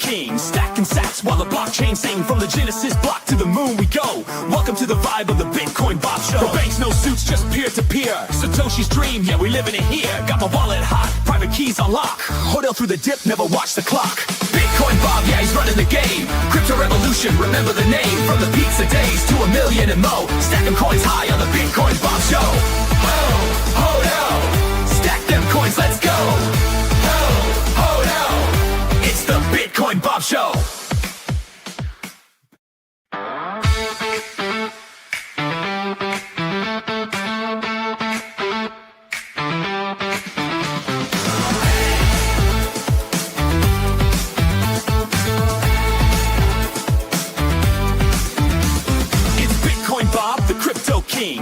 king, stacking sats while the blockchain sing. From the Genesis block to the moon we go. Welcome to the vibe of the Bitcoin Bob Show. No banks, no suits, just peer-to-peer. Satoshi's dream, yeah, we living it here. Got my wallet hot, private keys on lock. Hodel through the dip, never watch the clock. Bitcoin Bob, yeah, he's running the game. Crypto revolution, remember the name. From the pizza days to a million and mo. Stacking coins high on the Bitcoin Bob Show. Hodel, stack them coins, let's go. Hodel, it's the Bitcoin Bob Show.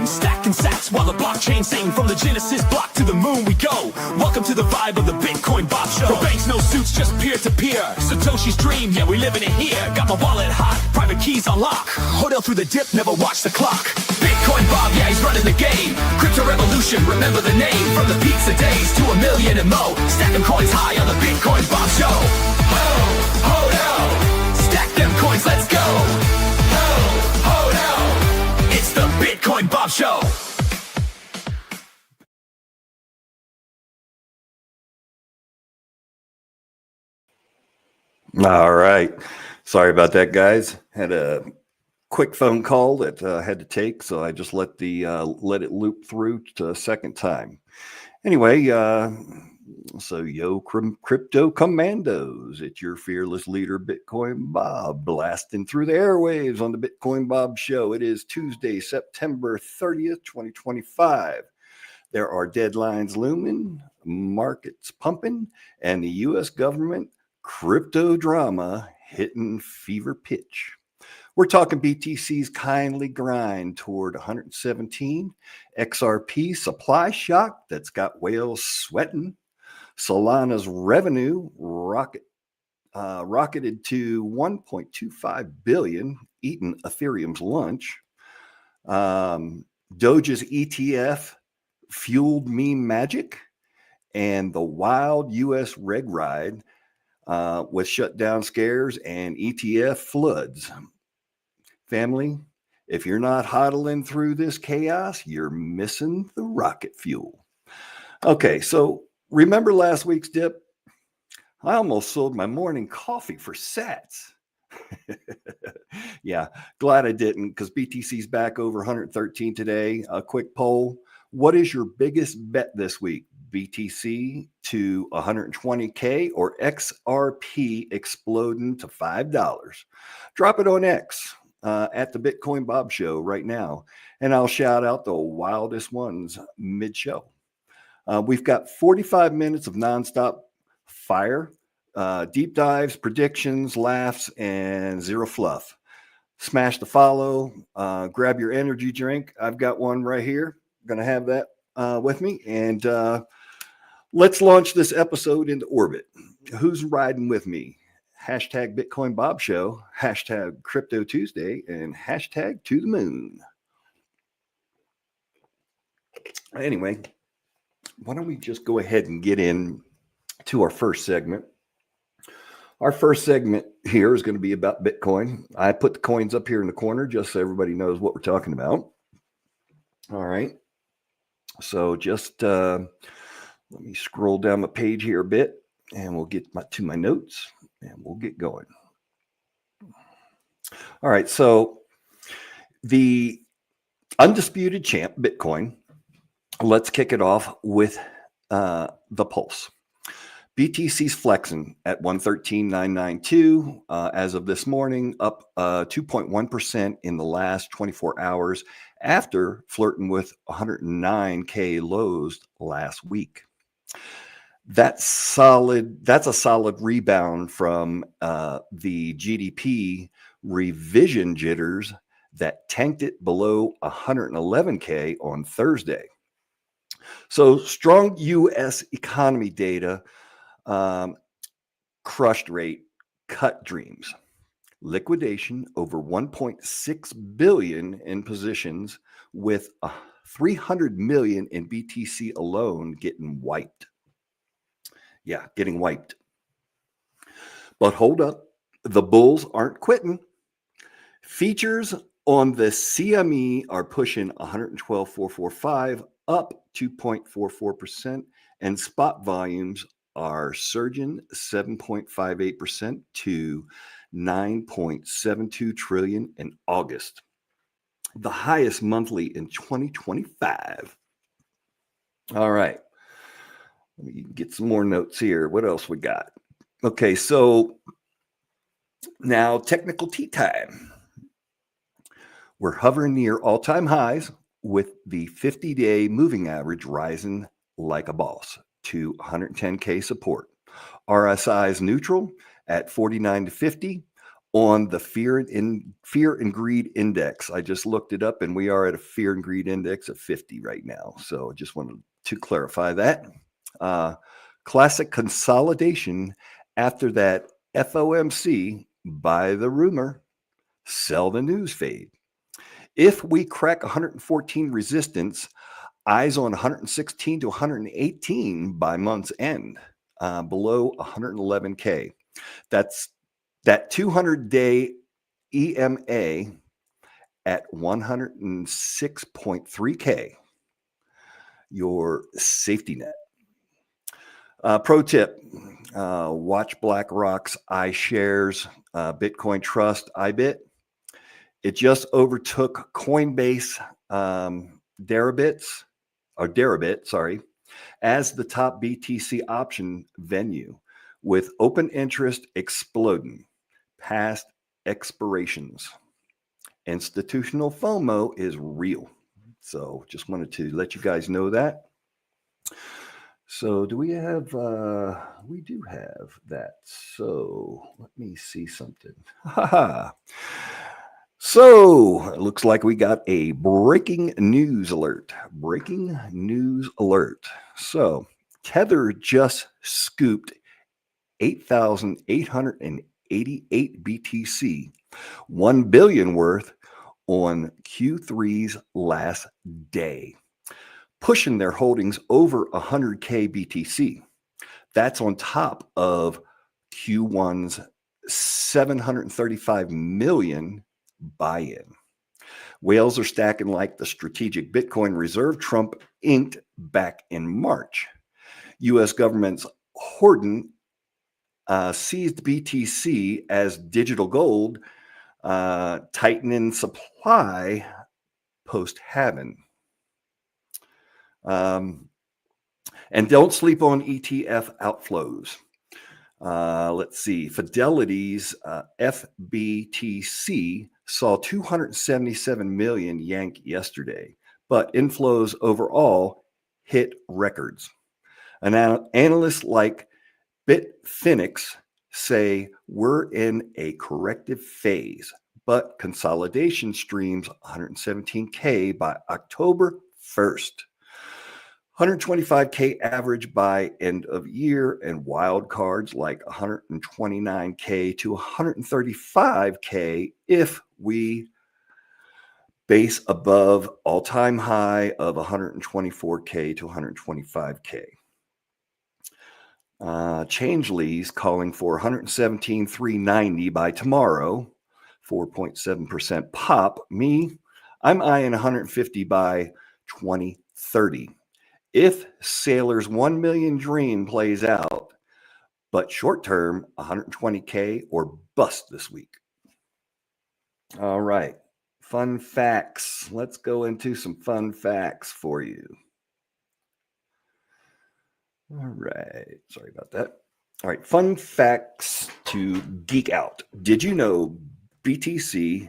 Stacking sats while the blockchain sing. From the Genesis block to the moon we go. Welcome to the vibe of the Bitcoin Bob Show. No banks, no suits, just peer-to-peer. Satoshi's dream, yeah, we living it here. Got my wallet hot, private keys on lock. Hodel through the dip, never watch the clock. Bitcoin Bob, yeah, he's running the game. Crypto revolution, remember the name. From the pizza days to a million and mo. Stacking coins high on the Bitcoin Bob Show. Hodel, stack them coins, let's go. It's the Bitcoin Bob Show. All right. Sorry about that, guys. Had a quick phone call that I had to take, so I just let it loop through to a second time. Anyway, so yo, crypto commandos, it's your fearless leader, Bitcoin Bob, blasting through the airwaves on the Bitcoin Bob Show. It is Tuesday, September 30th, 2025. There are deadlines looming, markets pumping, and the U.S. government crypto drama hitting fever pitch. We're talking BTC's kindly grind toward 117, XRP supply shock that's got whales sweating, Solana's revenue rocketed to 1.25 billion, eating Ethereum's lunch. Doge's ETF fueled meme magic, and the wild U.S. reg ride with shutdown scares and ETF floods. Family, if you're not hodling through this chaos, you're missing the rocket fuel. Okay, so remember last week's dip? I almost sold my morning coffee for sats. Yeah, glad I didn't, because BTC's back over 113 today. A quick poll. What is your biggest bet this week? BTC to 120K or XRP exploding to $5? Drop it on X at the Bitcoin Bob Show right now, and I'll shout out the wildest ones mid-show. We've got 45 minutes of nonstop fire, deep dives, predictions, laughs, and zero fluff. Smash the follow, grab your energy drink. I've got one right here. Going to have that with me. And let's launch this episode into orbit. Who's riding with me? Hashtag Bitcoin Bob Show, hashtag Crypto Tuesday, and hashtag to the moon. Anyway, why don't we just go ahead and get in to our first segment. Our first segment here is going to be about Bitcoin. I put the coins up here in the corner just so everybody knows what we're talking about. All right. So just let me scroll down the page here a bit, and we'll get to my notes, and we'll get going. All right. So the undisputed champ, Bitcoin. Let's kick it off with the pulse. BTC's flexing at 113,992 as of this morning, up 2.1% in the last 24 hours after flirting with 109K lows last week. That's solid. That's a solid rebound from the GDP revision jitters that tanked it below 111K on Thursday. So strong U.S. economy data, crushed rate, cut dreams, liquidation over 1.6 billion in positions, with 300 million in BTC alone getting wiped. Yeah, getting wiped. But hold up, the bulls aren't quitting. Features on the CME are pushing 112,445 up 2.44%, and spot volumes are surging 7.58% to 9.72 trillion in August, the highest monthly in 2025. All right. Let me get some more notes here. What else we got? Okay, so now technical tea time. We're hovering near all-time highs with the 50-day moving average rising like a boss to 110K support. RSI is neutral at 49 to 50 on the fear and greed index. I just looked it up and we are at a fear and greed index of 50 right now. So I just wanted to clarify that. Classic consolidation after that FOMC, buy the rumor, sell the news fade. If we crack 114 resistance, eyes on 116 to 118 by month's end, below 111K. That's that 200-day EMA at 106.3K, your safety net. Pro tip, watch BlackRock's iShares Bitcoin Trust IBIT. It just overtook Coinbase Deribit, as the top BTC option venue, with open interest exploding past expirations. Institutional FOMO is real. So just wanted to let you guys know that. So do we have, we do have that. So let me see something. So it looks like we got a breaking news alert. Breaking news alert. So Tether just scooped 8,888 BTC, 1 billion worth on Q3's last day, pushing their holdings over 100K BTC. That's on top of Q1's 735 million buy-in. Whales are stacking like the strategic Bitcoin reserve Trump inked back in March. U.S. government's hoarding seized BTC as digital gold, tightening supply post-halving. And don't sleep on ETF outflows. Let's see. Fidelity's FBTC saw 277 million yank yesterday, but inflows overall hit records. Analysts like Bitfinex say we're in a corrective phase, but consolidation streams 117K by October 1st. 125K average by end of year, and wild cards like 129K to 135K if we base above all-time high of 124K to 125K. Changeley's calling for 117,390 by tomorrow, 4.7% pop. I'm eyeing 150 by 2030. If Sailor's 1 million dream plays out, but short term, 120K or bust this week. All right. Fun facts. Let's go into some fun facts for you. All right. Sorry about that. All right. Fun facts to geek out. Did you know BTC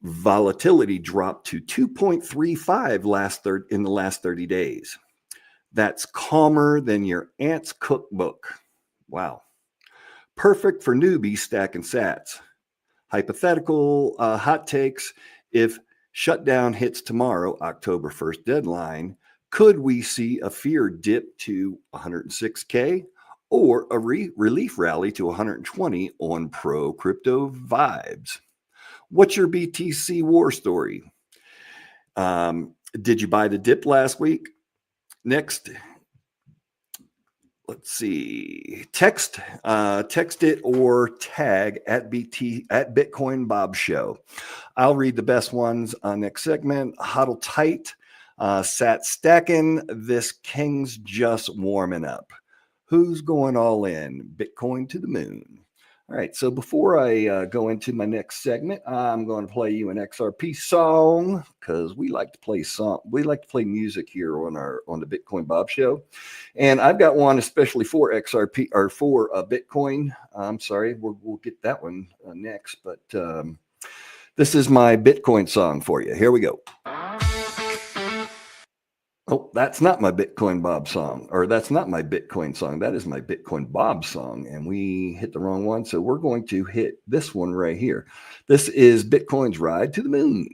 volatility dropped to 2.35 in the last 30 days? That's calmer than your aunt's cookbook. Wow. Perfect for newbies stacking sats. Hypothetical hot takes. If shutdown hits tomorrow, October 1st deadline, could we see a fear dip to 106K or a relief rally to 120 on pro crypto vibes? What's your BTC war story? Did you buy the dip last week? Next, let's see, text it or tag at Bitcoin Bob Show. I'll read the best ones on next segment. Huddle tight, sat stacking. This king's just warming up. Who's going all in? Bitcoin to the moon. All right, so before I go into my next segment, I'm going to play you an XRP song because we like to play music here on the Bitcoin Bob Show, and I've got one especially for XRP or for Bitcoin. I'm sorry, we'll get that one next, but this is my Bitcoin song for you. Here we go. Oh, that's not my Bitcoin Bob song, or that's not my Bitcoin song. That is my Bitcoin Bob song, and we hit the wrong one. So we're going to hit this one right here. This is Bitcoin's Ride to the Moon.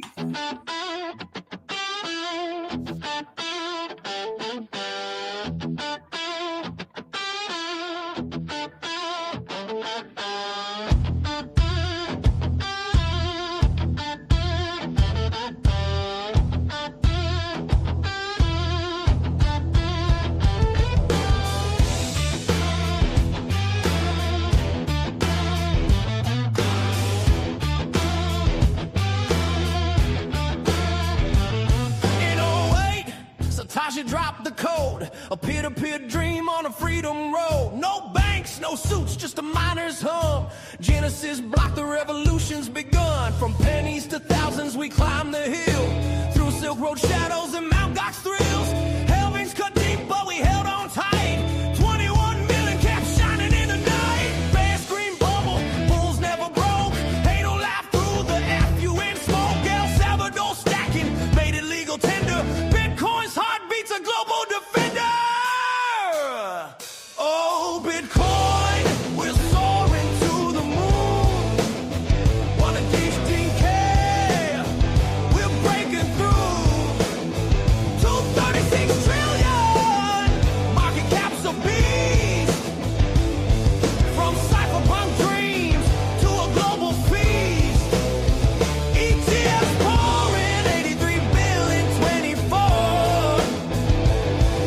Drop the code, a peer-to-peer dream on a freedom road. No banks, no suits, just a miner's hum. Genesis blocked, the revolution's begun. From pennies to thousands, we climb the hill. Through Silk Road shadows and Mount Gox thrills. Hell rings cut deep, but we held on tight. 21 million caps shining in the night. Fast green bubble, bulls never broke. Ain't no life through the FUN smoke. El Salvador stacking, made it legal tender. Bitcoin's heart beats a global defender. Oh, Bitcoin, we're soaring to the moon. 115K, we're breaking through. 236 trillion, market cap's a beast. From cypherpunk dreams to a global feast. ETFs pouring, 83 billion, 24.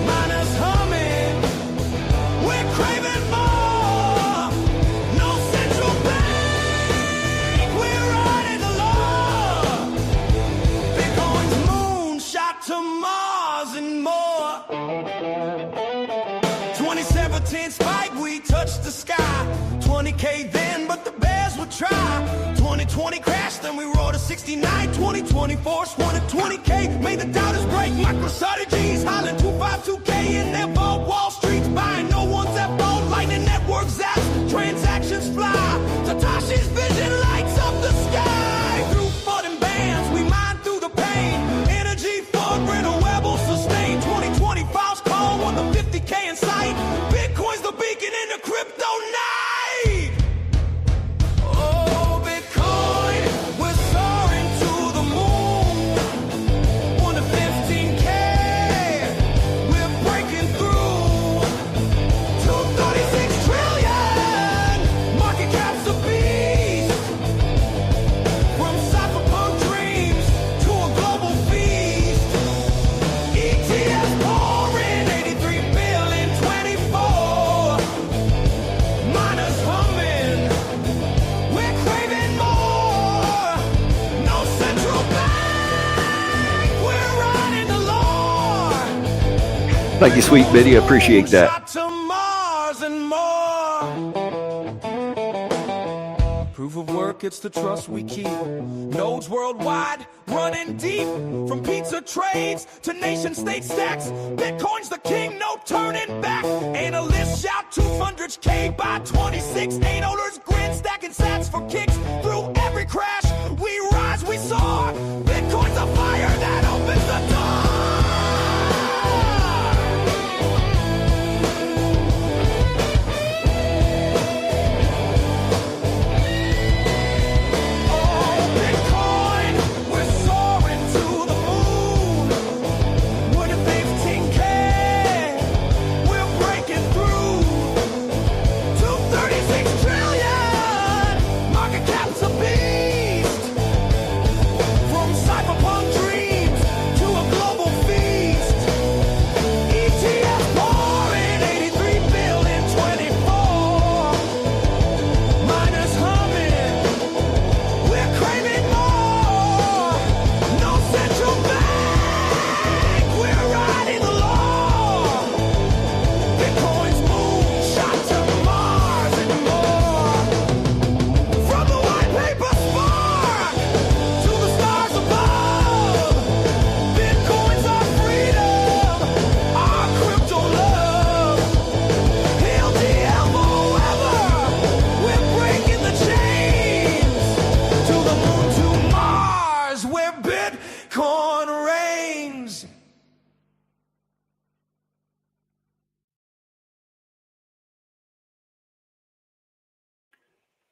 Miners humming, we're craving more. No central bank, we're riding the law. Bitcoin's moonshot to Mars and more. 2017 spike, we touched the sky. 20K then, but the bears would try. 2020 crashed, then we roared to 69. 2024 swung at 20K, made the doubters break. MicroStrategies hollering 252K in their vault. Wall Street's buying, no one's at fault. Lightning Network zaps, transactions fly. Satoshi's vision lights up the sky. Through FUD and bans, we mine through the pain. Energy for brittle web will sustain. 2020 false call on the 50K in sight. Bitcoin's the beacon in the crypto night. Oh, Bitcoin, we're soaring to the moon. 1 to 15K, we're breaking through. 236 trillion, market cap's a beast. From cypherpunk dreams to a global feast. ETFs pouring, 83 billion, 24. Miners humming, we're craving more. No central bank, we're riding the law. Thank you, sweet Biddy. I appreciate that. Shot to Mars and more. Proof of work, it's the trust we keep. Nodes worldwide, running deep. From pizza trades to nation state stacks. Bitcoin's the king, no turning back. Analysts shout 200K by 26. Eight owners grin, stacking sats for kicks. Through every crash, we rise, we soar. Bitcoin's a fire that opens the door. Oh, Bitcoin, we're soaring to the moon. 1 to 15K, we're breaking through. 236 trillion.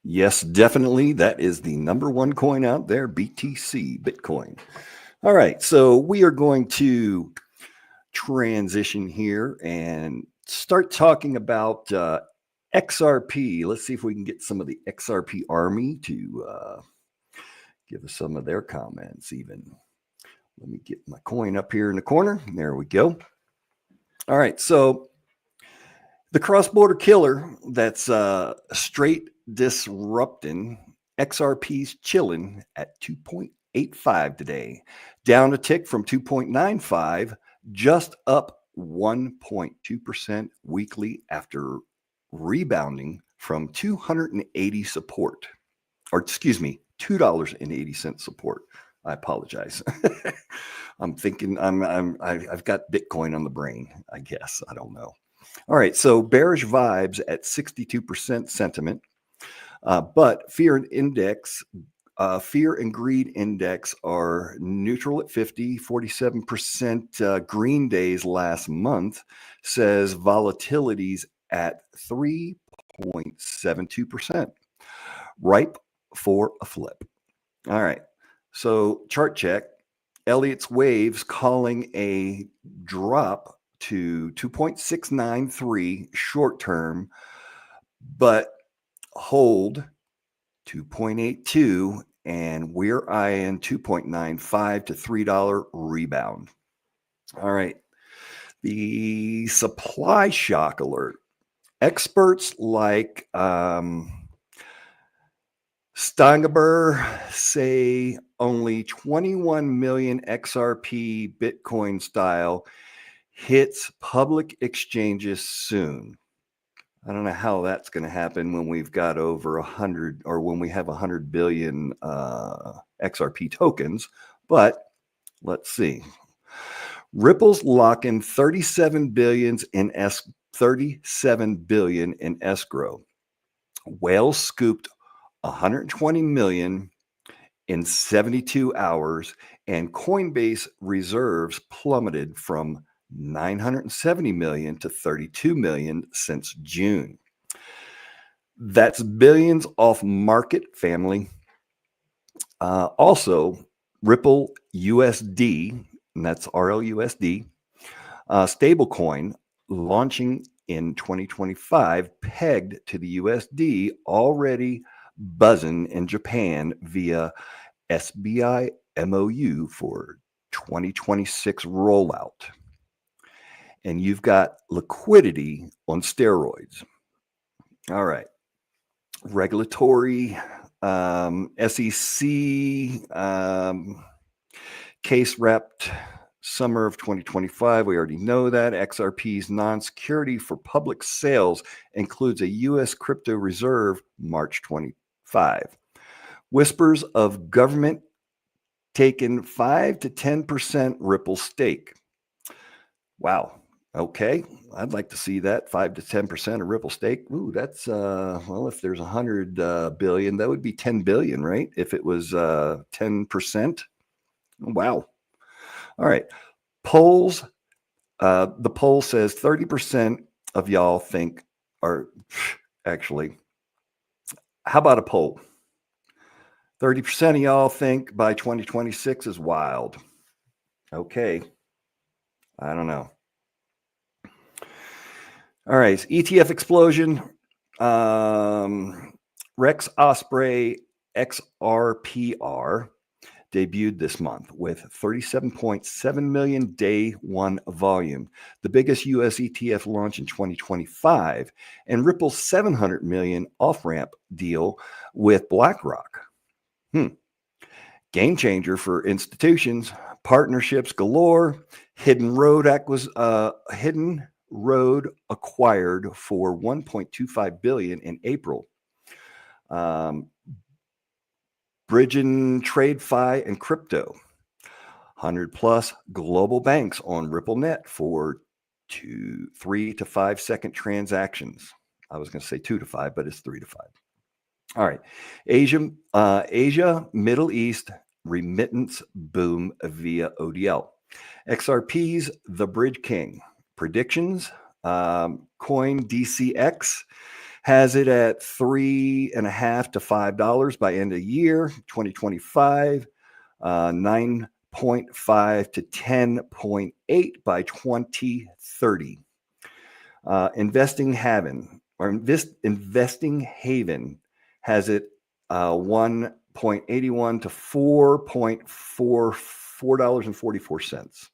Yes, definitely. That is the number one coin out there, BTC, Bitcoin. All right. So we are going to transition here and start talking about XRP. Let's see if we can get some of the XRP army to give us some of their comments, even. Let me get my coin up here in the corner. There we go. All right. So the cross-border killer that's straight disrupting, XRP's chilling at 2.85 today, down a tick from 2.95, just up 1.2% weekly after rebounding from 280 support, or excuse me, $2.80 support. I apologize. I'm thinking I've got Bitcoin on the brain, I guess. I don't know. All right, so bearish vibes at 62% sentiment, but fear and greed index are neutral at 50. 47% green days last month says volatility's at 3.72%, ripe for a flip. All right, so chart check. Elliott's waves calling a drop to 2.693 short term, but hold 2.82, and we're eyeing 2.95 to $3 rebound. All right. The supply shock alert. Experts like Stangeber say only 21 million XRP Bitcoin style hits public exchanges soon. I don't know how that's going to happen when we've got over 100, or when we have 100 billion XRP tokens, but let's see. Ripple's locking 37 billion in escrow. Whales scooped 120 million in 72 hours, and Coinbase reserves plummeted from 970 million to 32 million since June. That's billions off market, family. Also, Ripple USD, and that's RLUSD, stablecoin launching in 2025, pegged to the USD, already buzzing in Japan via SBI MOU for 2026 rollout. And you've got liquidity on steroids. All right. Regulatory, SEC, case repped summer of 2025. We already know that. XRP's non-security for public sales includes a U.S. crypto reserve, March 25. Whispers of government taking 5 to 10% Ripple stake. Wow. Okay. I'd like to see that 5 to 10% of Ripple stake. Ooh, that's, well, if there's 100 billion, that would be 10 billion, right? If it was 10%. Wow. All right. Polls. The poll says 30% of y'all think, or actually, how about a poll? 30% of y'all think by 2026 is wild. Okay. I don't know. All right. ETF explosion. Rex Osprey XRPR debuted this month with 37.7 million day one volume, the biggest US ETF launch in 2025, and Ripple's 700 million off-ramp deal with BlackRock. Game changer for institutions, partnerships galore. Hidden Road acquired for 1.25 billion in April. Bridging TradeFi and crypto. 100 plus global banks on RippleNet for 3 to 5 second transactions. I was going to say 2 to 5, but it's 3 to 5. All right. Asia, Middle East, remittance boom via ODL. XRP's the Bridge King. Predictions, Coin DCX has it at $3.50 to $5 by end of year 2025, 9.5 to 10.8 by 2030. Investing Haven has it 1.81 to $4.44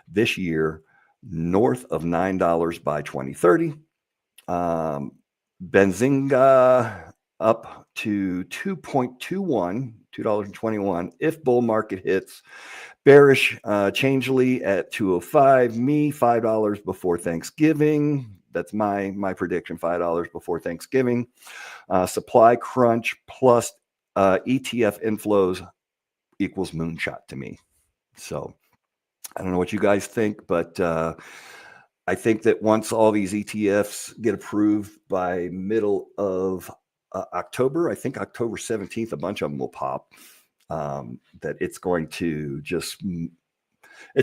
this year, north of $9 by 2030. Benzinga up to $2.21 if bull market hits. Bearish Changeley at 205. Me, $5 before Thanksgiving. That's my prediction, $5 before Thanksgiving. Supply crunch plus ETF inflows equals moonshot to me. So I don't know what you guys think, but I think that once all these ETFs get approved by middle of October, I think October 17th, a bunch of them will pop. That it's going to I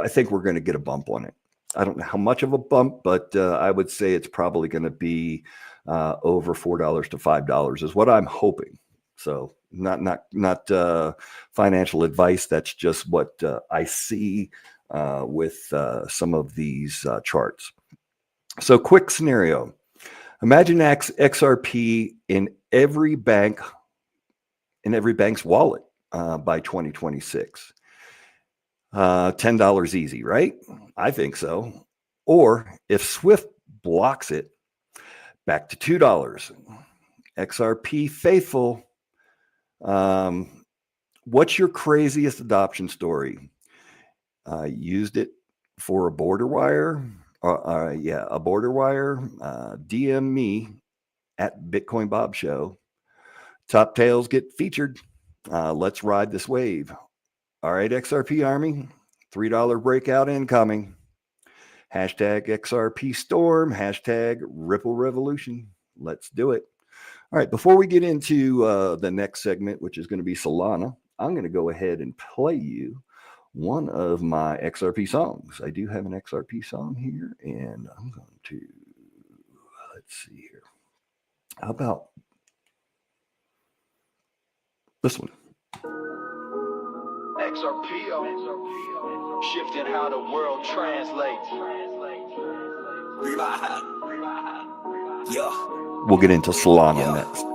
think we're going to get a bump on it. I don't know how much of a bump, but I would say it's probably going to be over $4 to $5 is what I'm hoping. So not financial advice. That's just what I see with some of these charts. So quick scenario. Imagine XRP in every bank's wallet by 2026. $10 easy, right? I think so. Or if Swift blocks it, back to $2. XRP faithful. What's your craziest adoption story? Used it for a border wire? A border wire. DM me at Bitcoin Bob Show. Top tails get featured. Let's ride this wave. All right, XRP Army, $3 breakout incoming. Hashtag XRP Storm, hashtag Ripple Revolution. Let's do it. All right, before we get into the next segment, which is going to be Solana, I'm going to go ahead and play you one of my XRP songs. I do have an XRP song here, and I'm going to, let's see here. How about this one? XRP, shifting how the world translates. Yeah. We'll get into Solana next.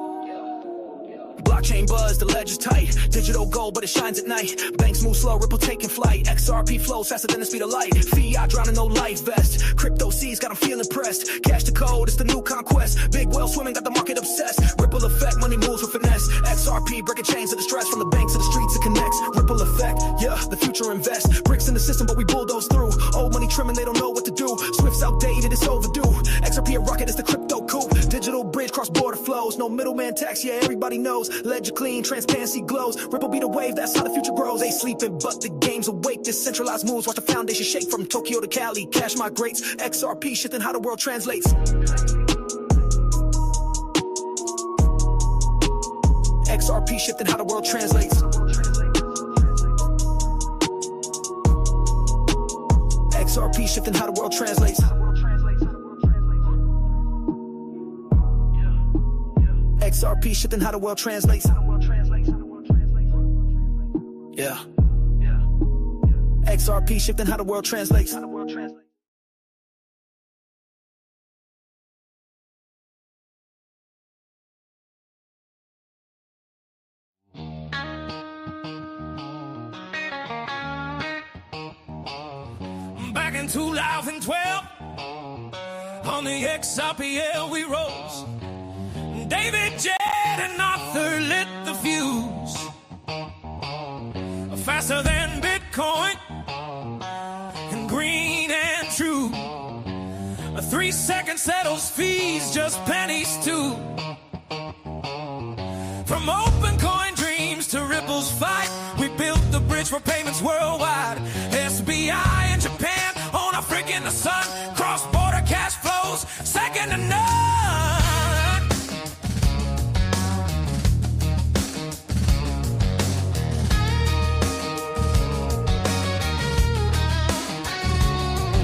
Blockchain buzz, the ledger's tight. Digital gold, but it shines at night. Banks move slow, Ripple taking flight. XRP flows faster than the speed of light. Fiat drowning, no life vest. Crypto seas got them feeling pressed. Cash the code, it's the new conquest. Big whale swimming, got the market obsessed. Ripple effect, money moves with finesse. XRP breaking chains of the stress. From the banks to the streets, it connects. Ripple effect, yeah, the future invest. Bricks in the system, but we bulldoze through. Old money trimming, they don't know what to do. Swift's outdated, it's overdue. XRP a rocket, it's the crypto coup. Digital bridge, cross-border flows. No middleman tax, yeah, everybody knows. Ledger clean, transparency glows. Ripple be the wave, that's how the future grows. They sleeping, but the game's awake. Decentralized moves, watch the foundation shake. From Tokyo to Cali, cash migrates. XRP shifting how the world translates. XRP shifting how the world translates. XRP shifting how the world translates. XRP shifting how the world translates. Yeah. XRP shifting how the world translates. Back in 2012, on the XRPL we rose. David, Jed, and Arthur lit the fuse. Faster than Bitcoin, and green and true. A 3-second settles fees, just pennies too. From open coin dreams to Ripple's fight, we built the bridge for payments worldwide. SBI in Japan, on Africa in the sun. Cross-border cash flows, second to none.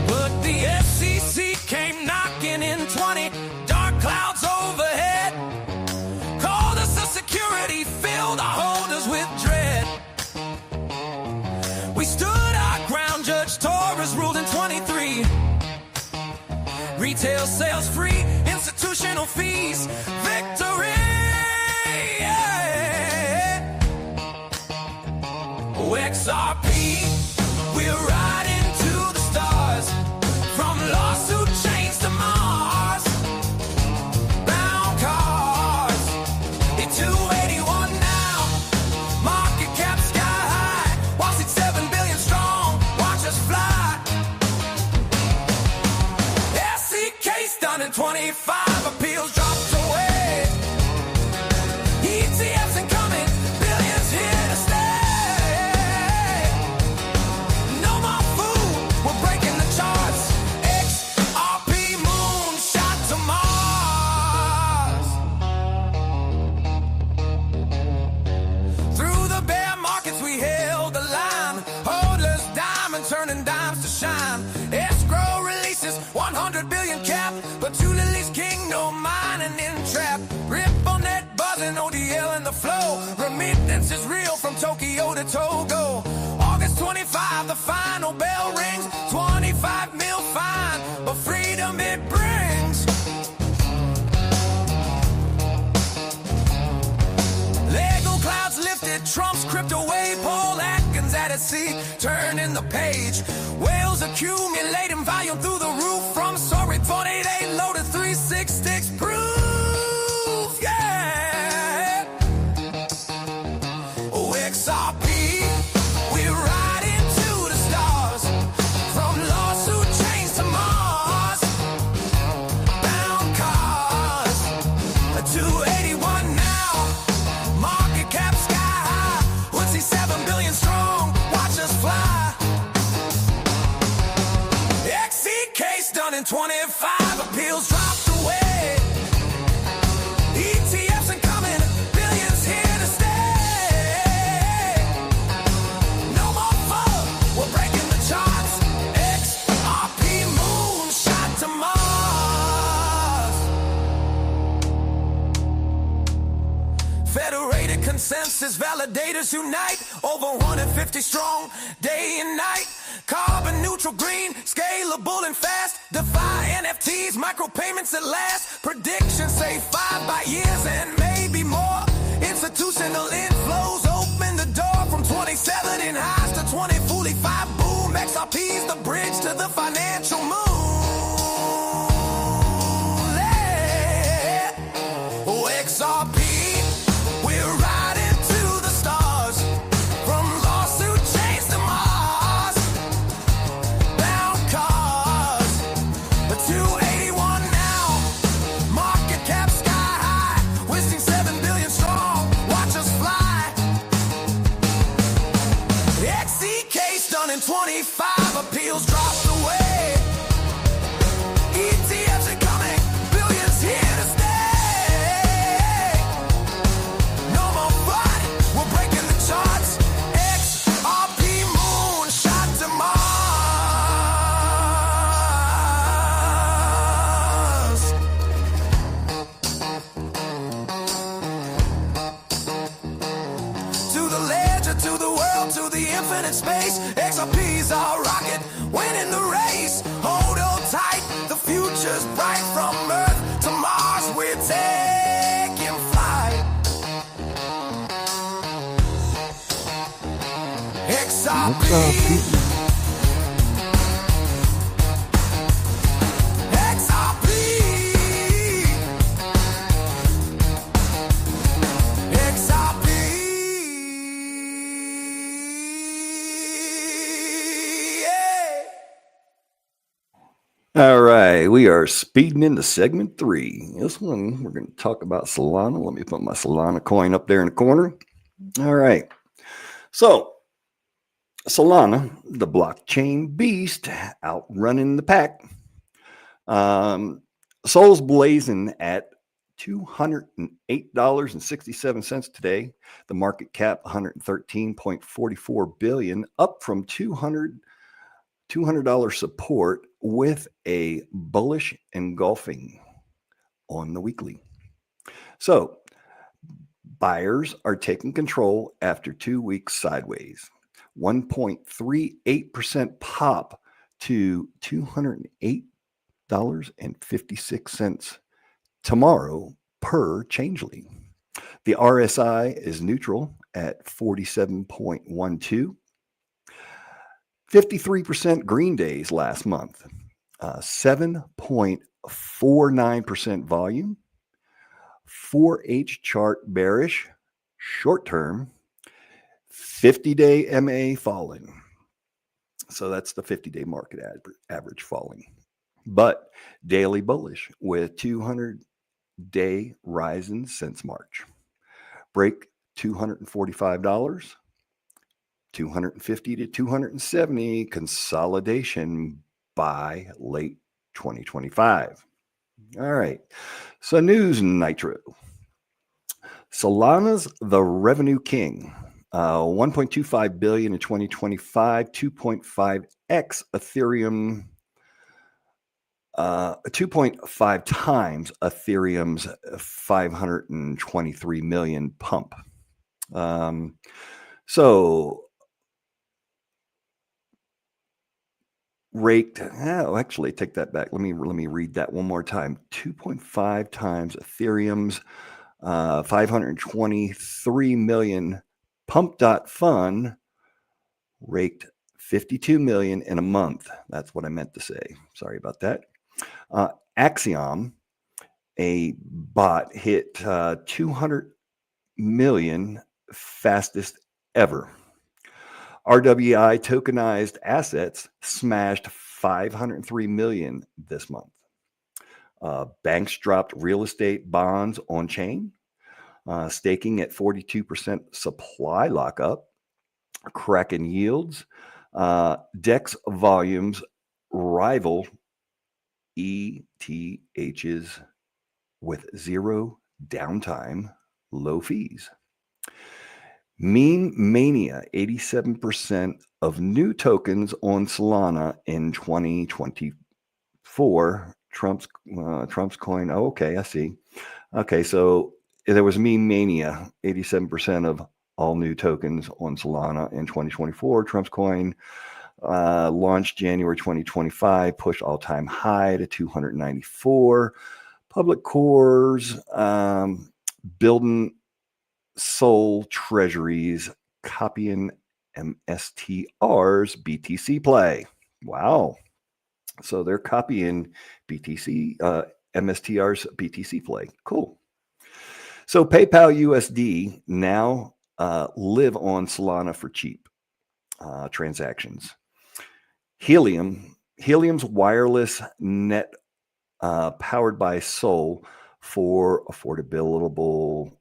But the FCC came knocking in 20. Dark clouds Retail sales free, institutional fees, victory. XRP, we're riding to the stars, from lawsuit chains to Mars, bound cars, it's 281 now, market cap sky high, Wall Street 7 billion strong, watch us fly. SC case done in 25, appeals dropped away, ETFs incoming, billions here to stay. Turning dimes to shine. Escrow releases 100 billion cap, but Julie's king, no mining in trap. Ripple net buzzing, ODL in the flow. Remittance is real from Tokyo to Togo. August 25, the final bell rings. 25 mil fine, but freedom it brings. Lego clouds lifted, Trump's crypto wave, Paul Atkins at his seat, turning the page. Whales accumulating volume through the roof, from sorry 48 low to 366 proof, yeah. XRP, we're riding to the stars, from lawsuit chains to Mars, bound cars, 281 now, market cap sky high, what's he 7 billion strong, watch us fly. XC case done in 25, appeals dropped away, ETFs incoming, billions here to stay. No more fun, we're breaking the charts, XRP moonshot to Mars. Federated consensus validators unite, over 150 strong, day and night. Carbon neutral green, scalable and fast. Defy NFTs, micropayments at last. Predictions say 5 by years and maybe more. Institutional inflows open the door, from 27 in highs to 2045 boom. XRP's the bridge to the financial moon. Yeah. XRP, we're riding to the stars, from lawsuit chains to Mars, bound cars, 281 now, market cap sky high, listing 7 billion strong, watch us fly. XC case done in 25, appeals dropped away, ETFs incoming, billions here to stay. No more fight, we're breaking the charts, XRP moonshot to Mars. To the ledger, to the world, to the infinite space, XRP's our rocket, winning the race. Hold on tight, the future's bright, from Earth to Mars, we're taking flight. XRP, XRP, XRP, yeah. All right, we are speeding into segment 3. This one, we're going to talk about Solana. Let me put my Solana coin up there in the corner. All right. So, Solana, the blockchain beast, outrunning the pack. Sol's blazing at $208.67 today. The market cap $113.44 billion, up from $200 support, with a bullish engulfing on the weekly. So buyers are taking control after 2 weeks sideways. 1.38% pop to $208 $12.56 tomorrow per Changelly. The RSI is neutral at 47.12. 53% green days last month. 7.49% volume. 4H chart bearish. Short term. 50-day MA falling. So that's the 50-day market average falling. But daily bullish with 200-day rising since March. Break $245, 250 to 270 consolidation by late 2025. All right. So news nitro. Solana's the revenue king. 1.25 billion in 2025, 2.5x Ethereum, 2.5 times Ethereum's 523 million pump. So raked. Oh, actually, take that back. Let me read that one more time. 2.5 times Ethereum's 523 million pump.fun raked 52 million in a month. That's what I meant to say. Sorry about that. Axiom, a bot, hit 200 million fastest ever. RWI tokenized assets smashed 503 million this month. Banks dropped real estate bonds on chain, staking at 42% supply lockup. Kraken yields, DEX volumes rival ETHs with zero downtime, low fees. Meme mania, 87% of new tokens on Solana in 2024. Trump's coin. Oh, okay, I see. Okay, so there was meme mania, 87% of all new tokens on Solana in 2024. Trump's coin launched January 2025, pushed all-time high to 294. Public cores building Sol treasuries, copying MSTR's BTC play. Wow. So they're copying BTC, MSTR's BTC play. Cool. So PayPal USD now live on Solana for cheap transactions. Helium's wireless net powered by Sol for affordable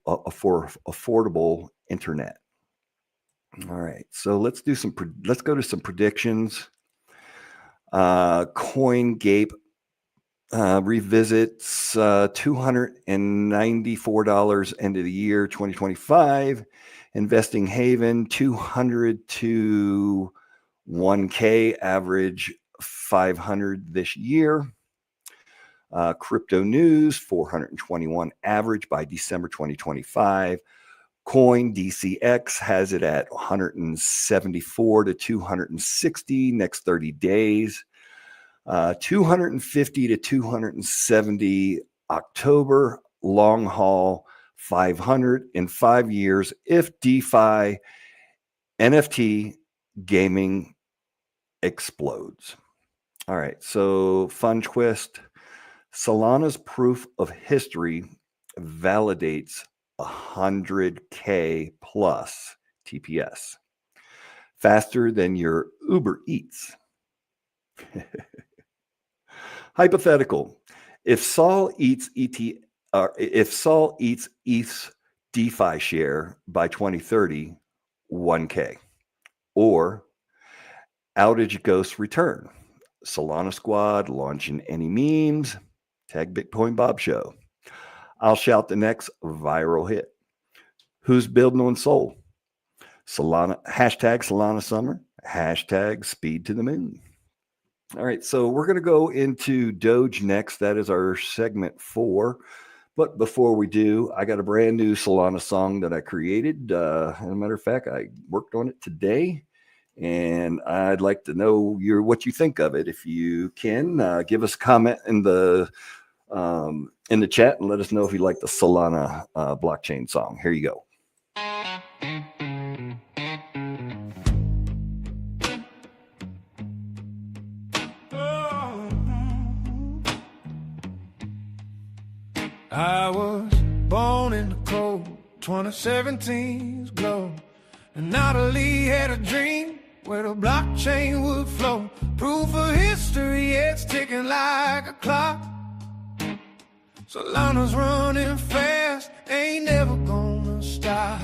internet. All right, so let's go to some predictions. CoinGape revisits $294 end of the year 2025. Investing Haven 200 to 1K, average 500 this year. Crypto News 421 average by December 2025. Coin DCX has it at 174 to 260 next 30 days. 250 to 270 October, long haul 500 in 5 years if DeFi NFT gaming explodes. All right, so fun twist. Solana's proof of history validates 100K plus TPS, faster than your Uber Eats. Hypothetical: if Sol eats ETH's DeFi share by 2030, 1K, or outage ghosts return. Solana Squad launching any memes. Tag Bitcoin Bob Show. I'll shout the next viral hit. Who's building on Sol? Solana, hashtag Solana Summer, hashtag Speed to the Moon. All right, so we're going to go into Doge next. That is our segment 4. But before we do, I got a brand new Solana song that I created. As a matter of fact, I worked on it today, And I'd like to know what you think of it. If you can, give us a comment in the chat and let us know if you like the Solana blockchain song. Here you go. I was born in the cold 2017's glow, and Natalie had a dream where the blockchain would flow. Proof of history, it's ticking like a clock. Solana's running fast, ain't never gonna stop.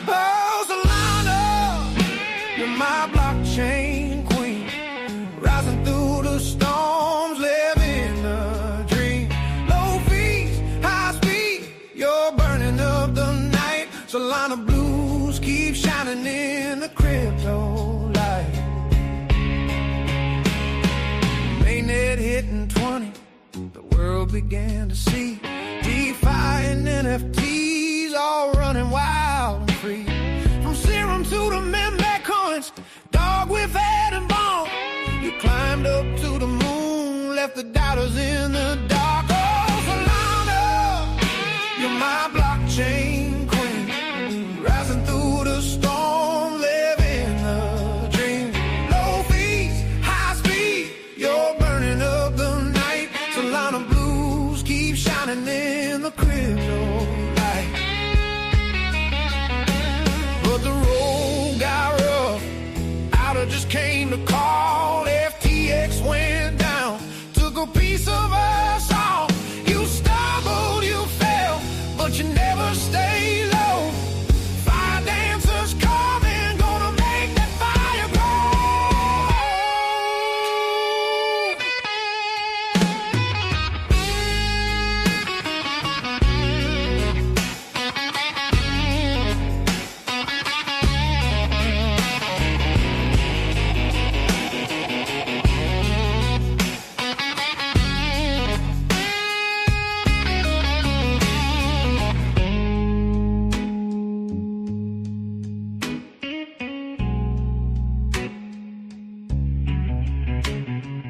Oh, Solana, you're my blockchain queen, rising through the storms, living a dream. Low fees, high speed, you're burning up the night. Solana blues keep shining in the crypto light. Mainnet hitting 20, the world began to see DeFi and NFTs all running wild and free. From Serum to the meme coins, dog with head and bone, you climbed up to the moon, left the doubters in the dark. Oh, Solana, you're my blockchain queen, rising through the storm, living the dream. Low fees, high speed, you're burning up the night. Solana blues keep shining in the crypto light. But the road got rough, Outer just came to call. FTX went down, took a piece of us all. You stumbled, you fell, but you never stay low. Fire dancers coming, gonna make that fire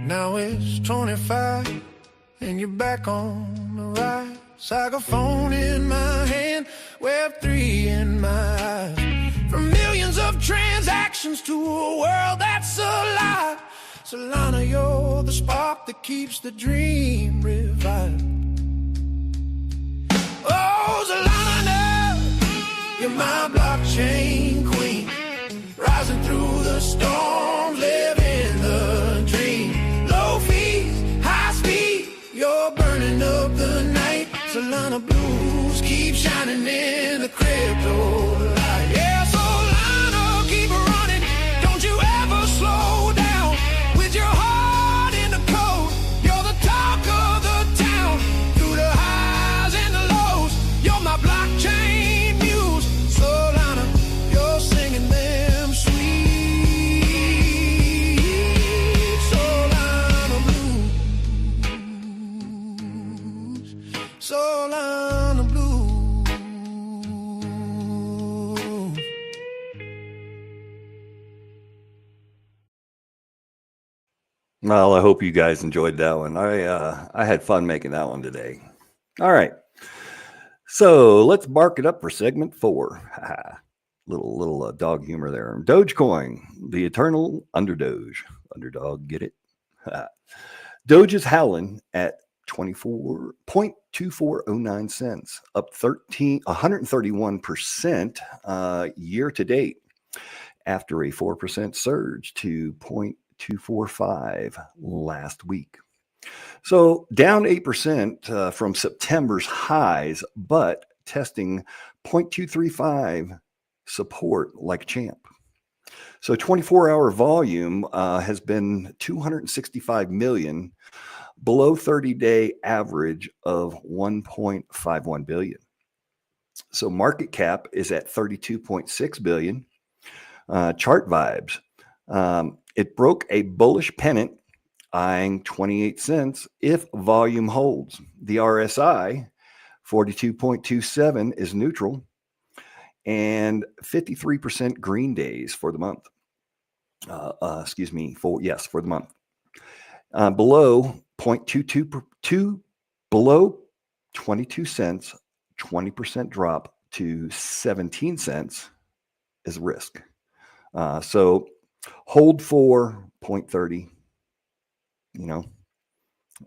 Now it's 25 and you're back on the rise. Saxophone in my hand, Web3 in my eyes. From millions of transactions to a world that's alive. Solana, you're the spark that keeps the dream revived. Oh, Solana, you're my blockchain queen, rising through the storm, living the dream. Low fees, high speed, you're burning up the night. Solana blues keep shining in the crypto light. Yeah, Solana, keep running, don't you ever slow down. With your heart in the code, you're the talk of the town. Through the highs and the lows, you're my blockchain muse. Solana, you're singing them sweet Solana blues. Solana blues. Well, I hope you guys enjoyed that one. I had fun making that one today. All right. So let's mark it up for segment 4. little dog humor there. Dogecoin, the eternal underdog, get it? Doge is howling at 24.2409 cents, up 131% year to date, after a 4% surge to 0.245 last week. So down 8% from September's highs, but testing 0.235 support like champ. So 24-hour volume has been 265 million, below 30-day average of 1.51 billion. So market cap is at 32.6 billion. Chart vibes. It broke a bullish pennant, eyeing 28 cents if volume holds. The RSI, 42.27, is neutral. and 53% green days for the month. For the month. Below 0.22 below 22 cents, 20% drop to 17 cents is risk. So hold for 0.30.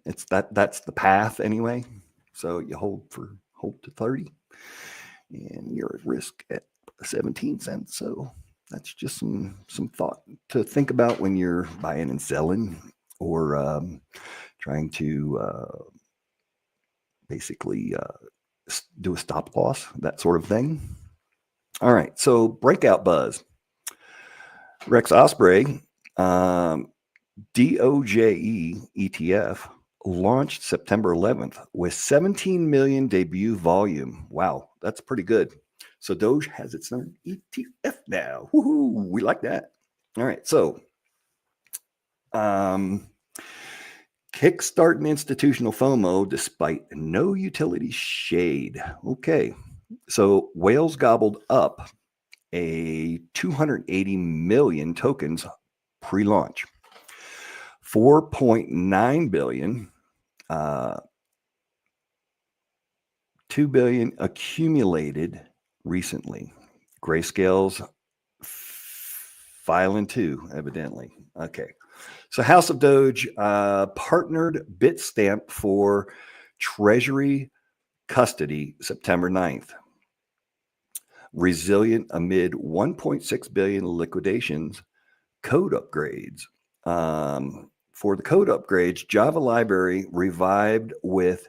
That's the path anyway. So you hold to 30, and you're at risk at 17 cents. So that's just some thought to think about when you're buying and selling, or trying to basically do a stop loss, that sort of thing. All right, so breakout buzz. Rex Osprey, DOJE ETF, launched September 11th with 17 million debut volume. Wow, that's pretty good. So Doge has its own ETF now. Woohoo, we like that. All right, so kickstarting institutional FOMO despite no utility shade. Okay, so whales gobbled up a 280 million tokens pre-launch. 4.9 billion, 2 billion accumulated recently. Grayscale's filing too, evidently. Okay. So House of Doge partnered Bitstamp for Treasury custody September 9th. Resilient amid 1.6 billion liquidations, code upgrades. For the code upgrades, Java library revived with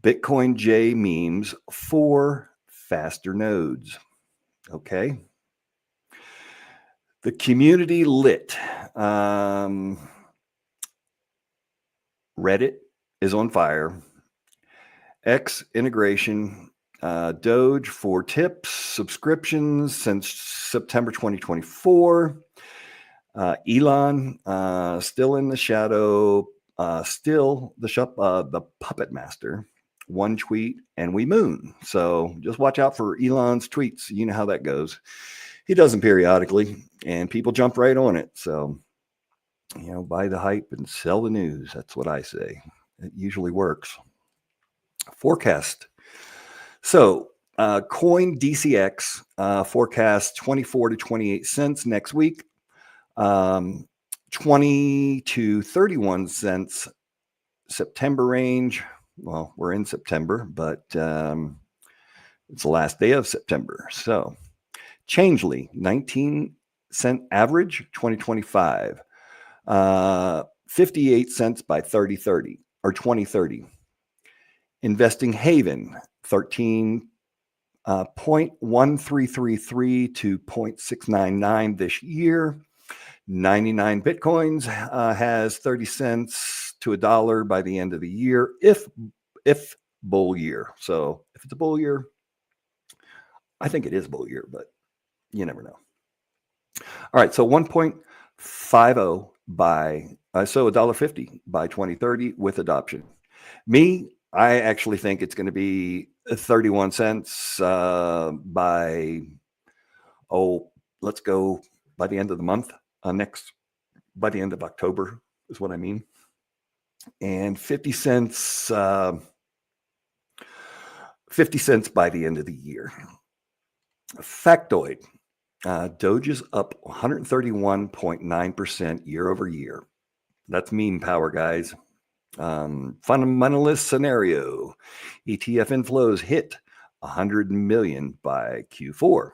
Bitcoin J memes for faster nodes. Okay. The community lit. Reddit is on fire. X integration. Doge for tips, subscriptions since September 2024. Elon still in the shadow, still the puppet master. One tweet and we moon. So just watch out for Elon's tweets. You know how that goes. He does them periodically, and people jump right on it. So, buy the hype and sell the news. That's what I say. It usually works. Forecast. So, Coin DCX forecast 24 to 28 cents next week. 20 to 31 cents September range. Well, we're in September, but it's the last day of September. So, Changely, 19 cent average, 2025. 58 cents by 3030 or 2030. Investing Haven, 13.1333 to 0.699 this year. 99 Bitcoins has 30 cents to $1 by the end of the year, if bull year. So if it's a bull year, I think it is bull year, but you never know. All right, so 1.50 by so $1.50 by 2030 with adoption. I actually think it's going to be 31 cents by let's go by the end of the month. By the end of October is what I mean. And 50 cents by the end of the year. Factoid. Doge is up 131.9% year over year. That's meme power, guys. Fundamentalist scenario. ETF inflows hit 100 million by Q4.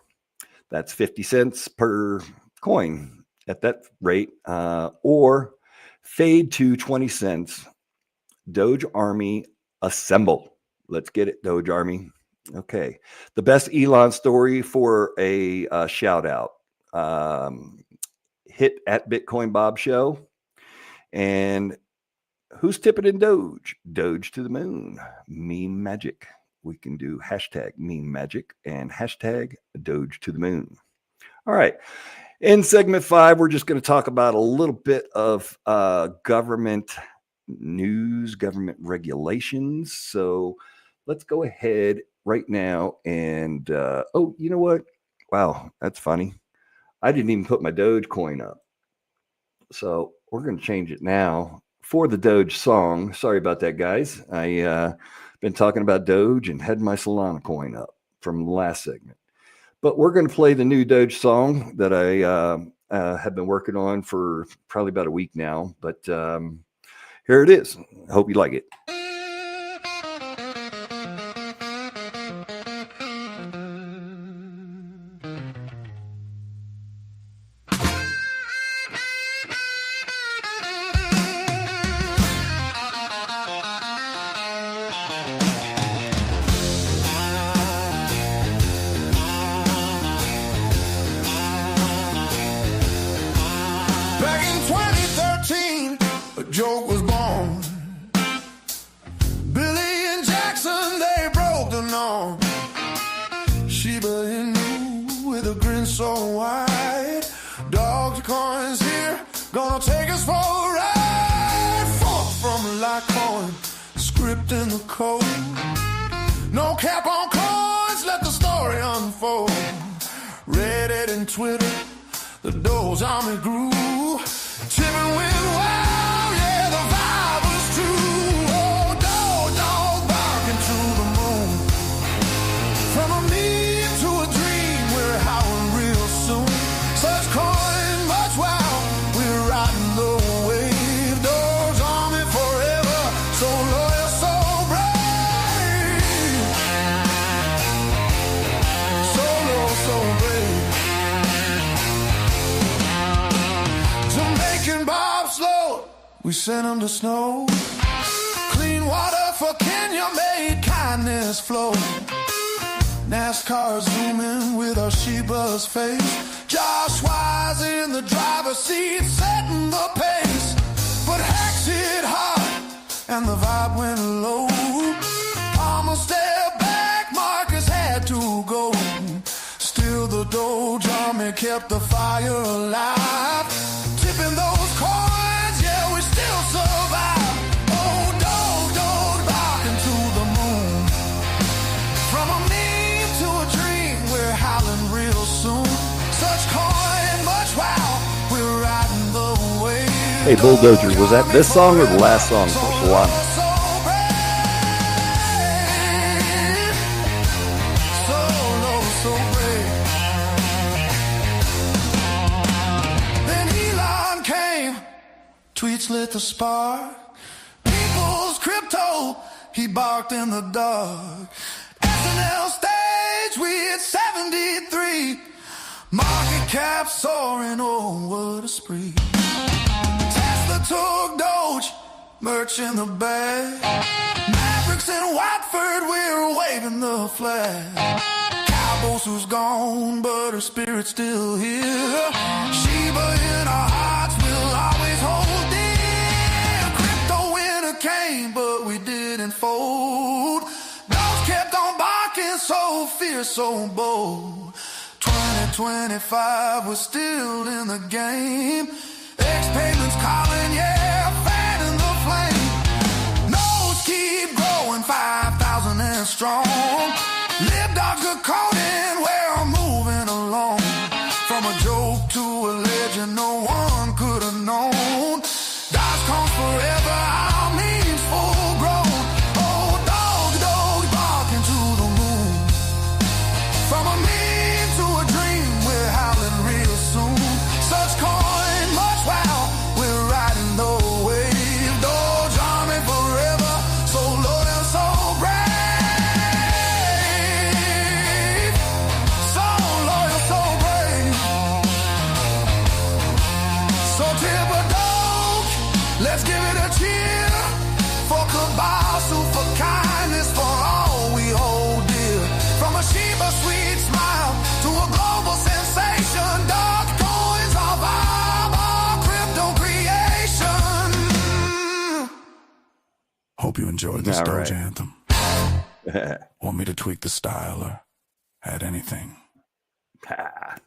That's 50 cents per coin at that rate, or fade to 20 cents. Doge Army assemble. Let's get it, Doge Army. Okay. The best Elon story for a shout out. Hit at Bitcoin Bob Show. And who's tipping in Doge? Doge to the moon. Meme magic. We can do hashtag meme magic and hashtag Doge to the moon. All right. In segment 5, we're just going to talk about a little bit of government news, government regulations. So let's go ahead, right now. And oh, you know what? Wow, that's funny. I didn't even put my Doge coin up. So we're going to change it now for the Doge song. Sorry about that, guys. I been talking about Doge and had my Solana coin up from the last segment. But we're going to play the new Doge song that I have been working on for probably about a week now. But here it is. I hope you like it. Back in 2013, a joke was born. Billy and Jackson, they broke the norm. Sheba Inu with a grin so wide. Dogs, coins here, gonna take us for a ride. Fork from Litecoin, script in the code. No cap on coins, let the story unfold. Reddit and Twitter, the Doge army grew. Tipping with wow, yeah, the vibe was true. Oh, dog barking to the moon. From a meme to a dream, we're howling real soon. Such coin, much wow, we're riding the wave. Doge army forever, so loyal, so brave. So loyal, so brave. Jamaican bobsleigh, we sent them to snow. Clean water for Kenya made kindness flow. NASCAR zooming with our Sheba's face. Josh Wise in the driver's seat, setting the pace. But Hacks hit hard, and the vibe went low. Palmer stepped back, Marcus had to go. Still the Doge army kept the fire alive. Tipping those coins, yeah, we still survive. Oh, Doge barking to the moon. From a meme to a dream, we're howling real soon. Such coin, much wow, we're riding the wave. Hey, Bulldozer, was that this song or the last song for Solana? Tweets lit the spark. People's crypto, he barked in the dark. SNL stage, we hit 73. Market cap soaring, oh, what a spree. Tesla took Doge, merch in the bag. Mavericks in Watford, we're waving the flag. Cowboys who's gone, but her spirit's still here. Sheba in our hearts will always hold dear. Crypto winter came, but we didn't fold. Dogs kept on barking, so fierce, so bold. 2025, we're still in the game. X-Payments calling, yeah, fanning the flame. Nodes keep growing, 5,000 and strong. Lib dogs are calling, we're moving along. From a joke to a legend, no one could have known. Dogecoin forever, our means full grown. Oh, dogs barking to the moon. From a meme to a dream, we're howling real soon. Such coin, much wow, we're riding the wave. Doge army forever, so loyal, so brave. So loyal, so brave. So tip a Doge, let's give it a cheer. For Kabasu, for kindness, for all we hold dear. From a Sheba sweet smile to a global sensation. Dogecoins are vibe, our crypto creation. Hope you enjoyed this All Doge right. anthem. Want me to tweak the style or add anything? All right.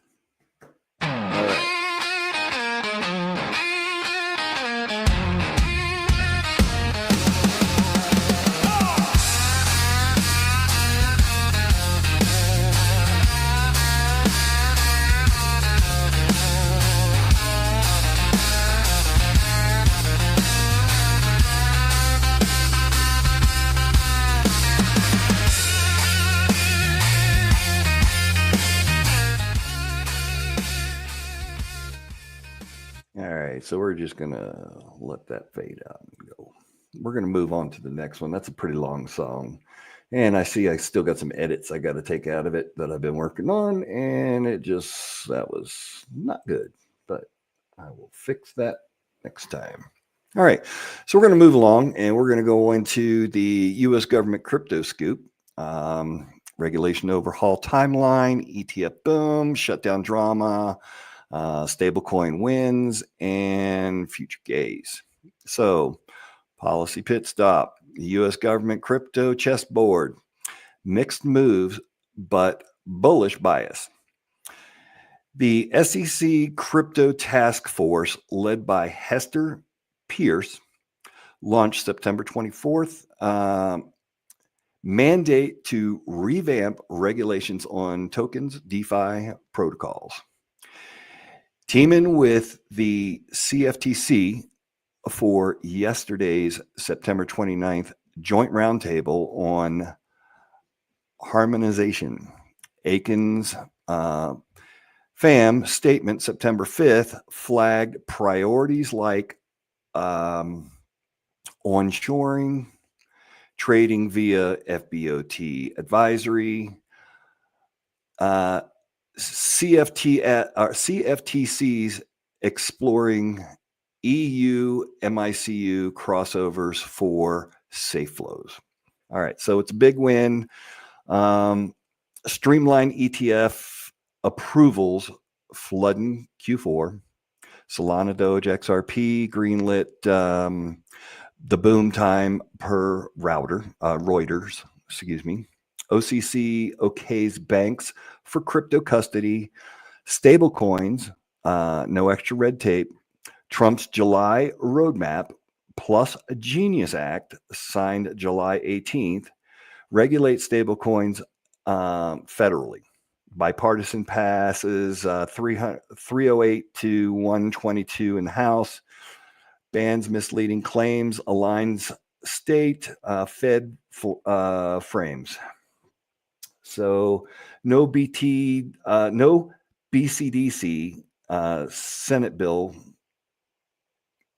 so we're just going to let that fade out and go. We're going to move on to the next one. That's a pretty long song. And I see I still got some edits I got to take out of it that I've been working on. And that was not good. But I will fix that next time. All right. So we're going to move along and we're going to go into the U.S. government crypto scoop. Regulation overhaul timeline, ETF boom, shutdown drama, stablecoin wins, and future gaze. So, policy pit stop. The U.S. government crypto chessboard. Mixed moves, but bullish bias. The SEC Crypto Task Force, led by Hester Pierce, launched September 24th. Mandate to revamp regulations on tokens, DeFi protocols. Teaming with the CFTC for yesterday's September 29th joint roundtable on harmonization. Aiken's FAM statement September 5th flagged priorities like onshoring, trading via FBOT advisory, CFTC's exploring EU MICU crossovers for safe flows. All right, so it's a big win. Streamline ETF approvals flooding Q4. Solana Doge XRP greenlit the boom time per Reuters, OCC okays banks for crypto custody, stable coins, no extra red tape, Trump's July roadmap plus a Genius Act signed July 18th regulates stable coins federally. Bipartisan passes 308 to 122 in the House. Bans misleading claims, aligns state Fed frames. So no BCDC Senate bill.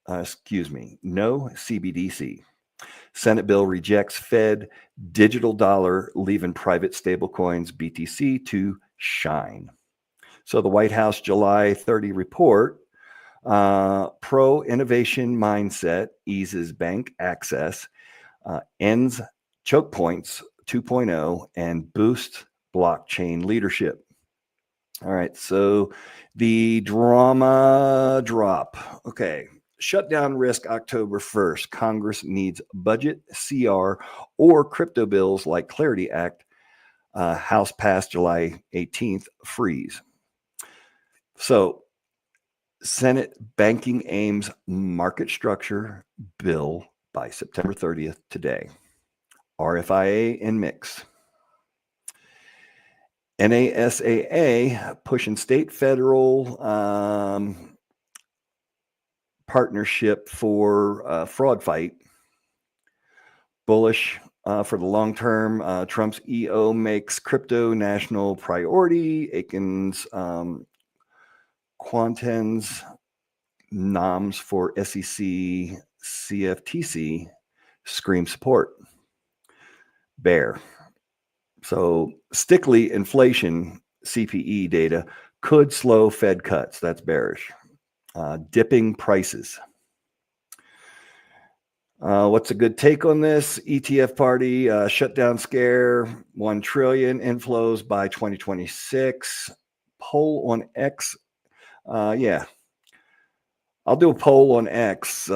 No CBDC. Senate bill rejects Fed digital dollar, leaving private stablecoins BTC to shine. So the White House July 30 report, pro-innovation mindset eases bank access, ends choke points 2.0, and boosts blockchain leadership. All right, so the drama drop. Okay. Shutdown risk October 1st. Congress needs budget, CR, or crypto bills like Clarity Act. House passed July 18th, freeze. So, Senate banking aims market structure bill by September 30th today. RFIA in mix. NASAA pushing state federal partnership for fraud fight. Bullish for the long term. Trump's EO makes crypto national priority. Aiken's Quantens noms for SEC CFTC scream support. Bear. So stickly inflation CPE data could slow Fed cuts. That's bearish. Dipping prices. What's a good take on this? ETF party, shutdown scare, 1 trillion inflows by 2026. Poll on X. Yeah, I'll do a poll on X.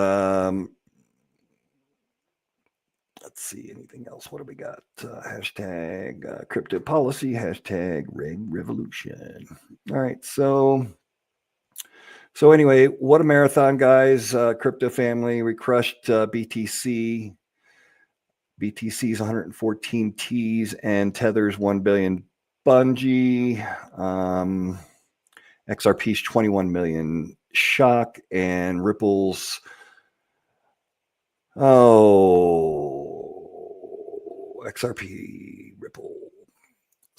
Let's see, anything else? What do we got? Hashtag crypto policy, hashtag reg revolution. All right, so anyway, what a marathon, guys. Crypto family, we crushed BTC. BTC's 114 T's and Tether's 1 billion Bungie. XRP's 21 million Shock, and Ripple's XRP Ripple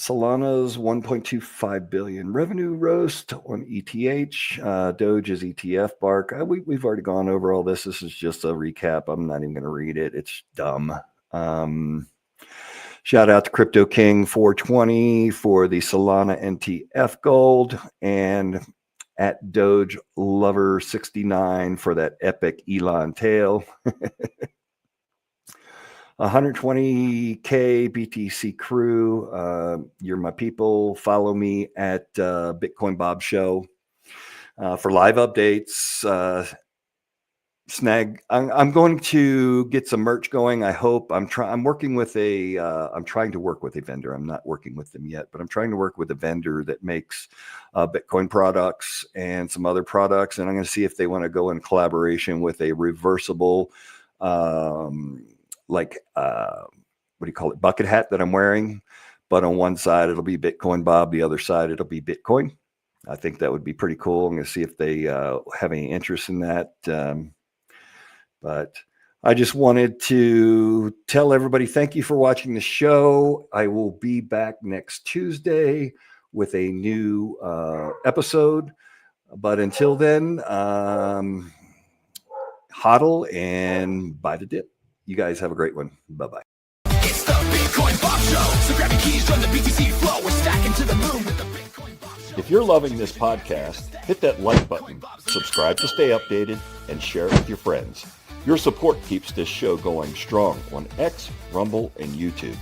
Solana's 1.25 billion revenue roast on ETH. Doge's ETF bark. We've already gone over all this. This is just a recap. I'm not even going to read it. It's dumb. Shout out to Crypto King 420 for the Solana NTF gold, and at Doge Lover 69 for that epic Elon tail. 120K BTC crew. You're my people. Follow me at Bitcoin Bob Show for live updates. Snag. I'm going to get some merch going. I hope. I'm working with I'm trying to work with a vendor. I'm not working with them yet, but I'm trying to work with a vendor that makes Bitcoin products and some other products. And I'm going to see if they want to go in collaboration with a reversible, what do you call it? Bucket hat that I'm wearing. But on one side, it'll be Bitcoin Bob. The other side, it'll be Bitcoin. I think that would be pretty cool. I'm going to see if they have any interest in that. But I just wanted to tell everybody, thank you for watching the show. I will be back next Tuesday with a new episode. But until then, hodl and buy the dip. You guys have a great one. Bye-bye. It's the Bitcoin Bob Show. So grab your keys, join the BTC flow. We're stacking to the moon with the Bitcoin Bob Show. If you're loving this podcast, hit that like button, subscribe to stay updated, and share it with your friends. Your support keeps this show going strong on X, Rumble, and YouTube.